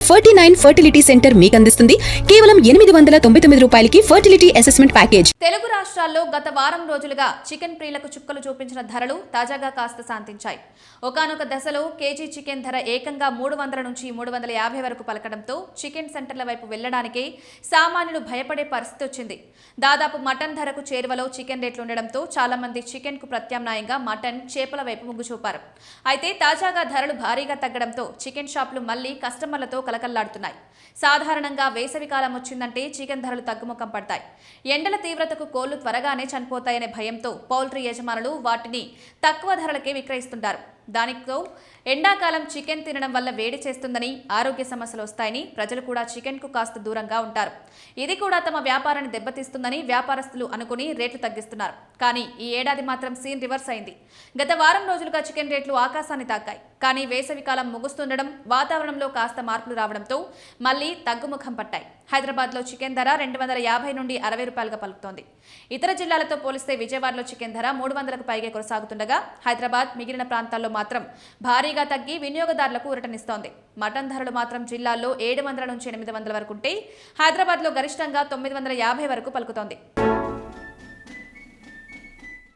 49 fertility centre మీకు అందిస్తుంది కేవలం 899 రూపాయలకి ఫర్టిలిటీ అసెస్మెంట్ ప్యాకేజ్. తెలుగు రాష్ట్రాల్లో గత వారం రోజులుగా చికెన్ ప్రియులకు చుక్కలు చూపించిన ధరలు తాజాగా కాస్త శాంతించాయి. ఒకానొక దశలో కేజీ చికెన్ ధర ఏకంగా 300 నుంచి 350 వరకు పలకడంతో చికెన్ సెంటర్ల వైపు వెళ్లడానికి సామాన్యులు భయపడే పరిస్థితి వచ్చింది. దాదాపు మటన్ ధరకు చేరువలో చికెన్ రేట్లు ఉండడంతో చాలా మంది చికెన్ కు ప్రత్యామ్నాయంగా మటన్, చేపల వైపు మొగ్గు చూపారు. అయితే తాజాగా ధరలు భారీగా తగ్గడంతో చికెన్ షాపులు మళ్లీ కస్టమర్లతో కలకల్లాడుతున్నాయి. సాధారణంగా వేసవి కాలం వచ్చిందంటే చికెన్ ధరలు తగ్గుముఖం పడతాయి. ఎండల తీవ్రతకు కోళ్లు త్వరగానే చనిపోతాయనే భయంతో పౌల్ట్రీ యజమానులు వాటిని తక్కువ ధరలకే విక్రయిస్తుంటారు. దానితో ఎండాకాలం చికెన్ తినడం వల్ల వేడి చేస్తుందని, ఆరోగ్య సమస్యలు వస్తాయని ప్రజలు కూడా చికెన్ కు కాస్త దూరంగా ఉంటారు. ఇది కూడా తమ వ్యాపారాన్ని దెబ్బతీస్తుందని వ్యాపారస్తులు అనుకుని రేట్లు తగ్గిస్తున్నారు. కానీ ఈ ఏడాది మాత్రం సీన్ రివర్స్ అయింది. గత వారం రోజులుగా చికెన్ రేట్లు ఆకాశాన్ని తాకాయి. కానీ వేసవికాలం ముగుస్తుండడం, వాతావరణంలో కాస్త మార్పులు రావడంతో మళ్లీ తగ్గుముఖం పట్టాయి. హైదరాబాద్లో చికెన్ ధర 250 నుండి 60 రూపాయలుగా పలుకుతోంది. ఇతర జిల్లాలతో పోలిస్తే విజయవాడలో చికెన్ ధర 300కు పైగా కొనసాగుతుండగా హైదరాబాద్ మిగిలిన ప్రాంతాల్లో మాత్రం భారీగా తగ్గి వినియోగదారులకు ఊరటనిస్తోంది. మటన్ ధరలు మాత్రం జిల్లాల్లో 700 నుంచి 800 వరకు ఉంటే హైదరాబాద్లో గరిష్టంగా 950 వరకు పలుకుతోంది.